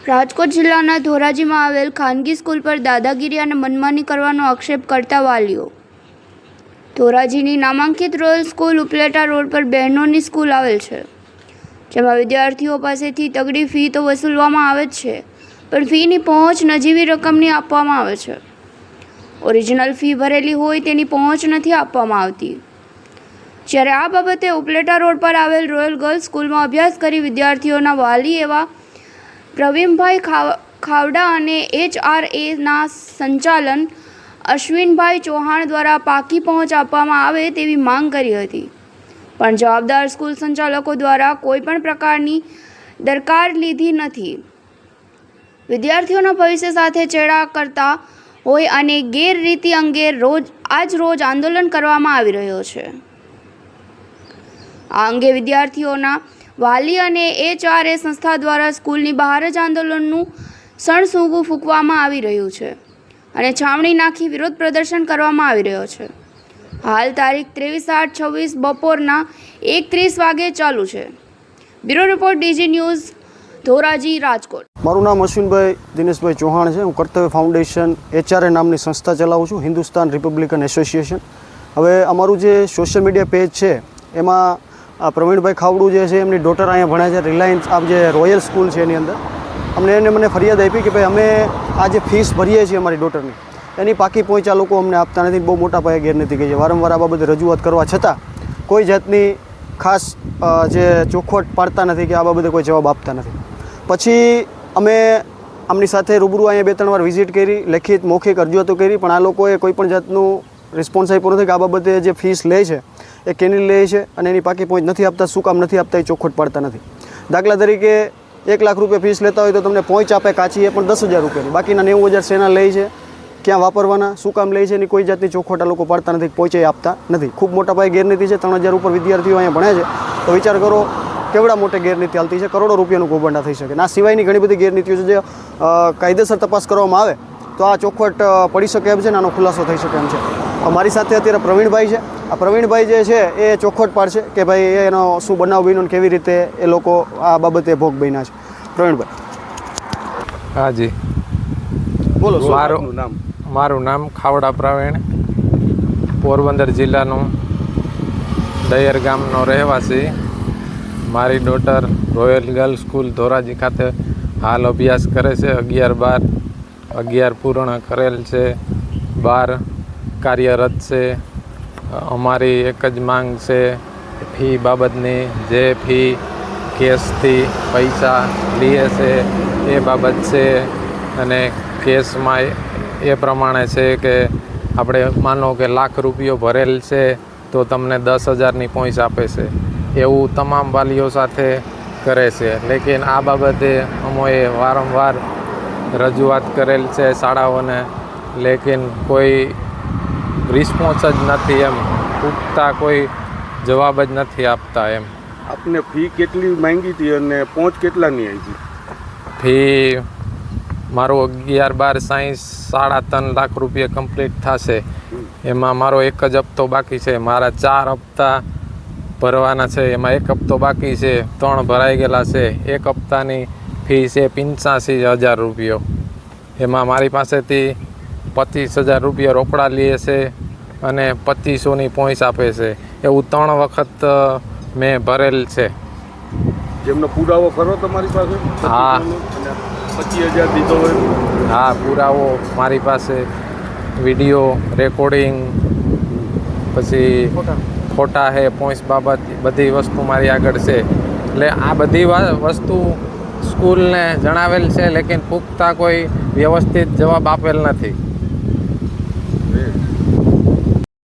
રાજકોટ જિલ્લાના ધોરાજીમાં આવેલ ખાનગી સ્કૂલ પર દાદાગીરી અને મનમાની કરવાનો આક્ષેપ કરતા વાલીઓ। ધોરાજીની નામાંકિત રોયલ સ્કૂલ ઉપલેટા રોડ પર બહેનોની સ્કૂલ આવેલ છે, જેમાં વિદ્યાર્થીઓ પાસેથી તગડી ફી તો વસૂલવામાં આવે જ છે, પણ ફીની પહોંચ નજીવી રકમની આપવામાં આવે છે। ઓરિજિનલ ફી ભરેલી હોય તેની પહોંચ નથી આપવામાં આવતી। જ્યારે આ બાબતે ઉપલેટા રોડ પર આવેલ રોયલ ગર્લ્સ સ્કૂલમાં અભ્યાસ કરી વિદ્યાર્થીઓના વાલી એવા પ્રવીણભાઈ ખાવડા અને HRAના સંચાલન અશ્વિનભાઈ ચૌહાણ દ્વારા પાકી પહોંચ આપવામાં આવે તેવી માંગ કરી હતી, પણ જવાબદાર સ્કૂલ સંચાલકો દ્વારા કોઈપણ પ્રકારની દરકાર લીધી નથી। વિદ્યાર્થીઓના ભવિષ્ય સાથે ચેડા કરતા હોય અને ગેરરીતિ અંગે રોજ આંદોલન કરવામાં આવી રહ્યો છે। આ અંગે વિદ્યાર્થીઓના વાલી અને HRA સંસ્થા દ્વારા સ્કૂલની બહાર જ આંદોલનનું સણસૂગું ફૂંકવામાં આવી રહ્યું છે અને છાવણી નાખી વિરોધ પ્રદર્શન કરવામાં આવી રહ્યો છે। હાલ તારીખ 23/8/26 બપોરના 1:30 વાગે ચાલુ છે। Bureau report DG news Dhoraji Rajkot. મારું નામ અશ્વિનભાઈ દિનેશભાઈ ચૌહાણ છે। હું કર્તવ્ય ફાઉન્ડેશન HRA નામની સંસ્થા ચલાવું છું, હિન્દુસ્તાન રિપબ્લિકન એસોસિએશન। હવે અમારું જે સોશિયલ મીડિયા પેજ છે એમાં પ્રવીણભાઈ ખાવડું જે છે એમની ડોટર અહીંયા ભણે છે રિલાયન્સ જે રોયલ સ્કૂલ છે એની અંદર। મને ફરિયાદ આપી કે ભાઈ અમે આ જે ફીસ ભરીએ છીએ અમારી ડોટરની એની પાકી પહોંચ આ લોકો અમને આપતા નથી, બહુ મોટા પાયે ગેરરીતિ કહી છે। વારંવાર આ બાબતે રજૂઆત કરવા છતાં કોઈ જાતની ખાસ જે ચોખવટ પાડતા નથી કે આ બાબતે કોઈ જવાબ આપતા નથી। પછી અમે આમની સાથે રૂબરૂ અહીંયા 2-3 વાર વિઝિટ કરી, લેખિત મૌખિક રજૂઆતો કરી, પણ આ લોકોએ કોઈપણ જાતનું રિસ્પોન્સ આપ્યો નથી કે આ બાબતે જે ફીસ લે છે એ કેની લે છે અને એની પાકી પહોંચ નથી આપતા, શું કામ નથી આપતા એ ચોખવટ પાડતા નથી। દાખલા તરીકે 1 લાખ રૂપિયા ફીસ લેતા હોય તો તમને પહોંચ આપે કાચી એ પણ 10,000 રૂપિયાની, બાકીના 90,000 શેના લે છે, ક્યાં વાપરવાના, શું કામ લે છે એની કોઈ જાતની ચોખવટ આ લોકો પાડતા નથી, પહોંચે આપતા નથી। ખૂબ મોટા પાયે ગેરરીતિ છે। 3,000 ઉપર વિદ્યાર્થીઓ અહીંયા ભણે છે તો વિચાર કરો કેવડા મોટે ગેરરીતિ હાલતી છે, કરોડો રૂપિયાનું કૌભાંડ થઈ શકે। આ સિવાયની ઘણી બધી ગેરરીતિઓ છે જે કાયદેસર તપાસ કરવામાં આવે તો આ ચોખવટ પડી શકે એમ છે ને આનો ખુલાસો થઈ શકે એમ છે। મારી સાથે અત્યારે પ્રવીણભાઈ છે। આ પ્રવીણભાઈ જે છે એ ચોખવટ પાડશે કે ભાઈ એનો શું બનાવ બન્યો ને કેવી રીતે એ લોકો આ બાબતે ભોગ બન્યા છે। પ્રવીણભાઈ। હા જી, બોલો। મારું નામ ખાવડા પ્રવીણ, પોરબંદર જિલ્લાનું દયર ગામનો રહેવાસી। મારી daughter royal girls school Dhoraji ખાતે હાલ અભ્યાસ કરે છે। 11 પૂર્ણ કરેલ છે, 12 કાર્યરત છે। અમારી એક જ માંગ છે ફી બાબતની, જે ફી કેશથી પૈસા લે છે એ બાબત છે, અને કેશમાં એ પ્રમાણે છે કે આપણે માનો કે લાખ રૂપિયો ભરેલ છે તો તમને 10,000ની પહોંચ આપે છે, એવું તમામ વાલીઓ સાથે કરે છે। લેકિન આ બાબતે અમોએ વારંવાર રજૂઆત કરેલ છે શાળાઓને, લેકિન કોઈ રિસ્પોન્સ જ નથી, એમ પૂછતા કોઈ જવાબ જ નથી આપતા એમ। આપને ફી કેટલી માંગી હતી અને પહોંચ કેટલાની આવી? ફી મારું 11-12 સાયન્સ 3.5 લાખ રૂપિયા કમ્પ્લીટ થશે, એમાં મારો એક જ હપ્તો બાકી છે। મારા 4 હપ્તા ભરવાના છે, એમાં 1 હપ્તો બાકી છે, 3 ભરાઈ ગયેલા છે। 1 હપ્તાની ફી છે 85,000 રૂપિયો, એમાં મારી પાસેથી 25,000 રૂપિયા રોકડા લે છે અને 2500ની પહોંચ આપે છે। એવું 3 વખત મેં ભરેલ છે। જેમનો પુરાવો ખરો તમારી પાસે? હા। 25,000 દીધો હોય? હા, પુરાવો મારી પાસે, વિડીયો રેકોર્ડિંગ, પછી ફોટા છે, પહોંચ બાબત બધી વસ્તુ મારી આગળ છે। એટલે આ બધી વસ્તુ સ્કૂલને જણાવેલ છે, લેકિન પુખ્તા કોઈ વ્યવસ્થિત જવાબ આપેલ નથી।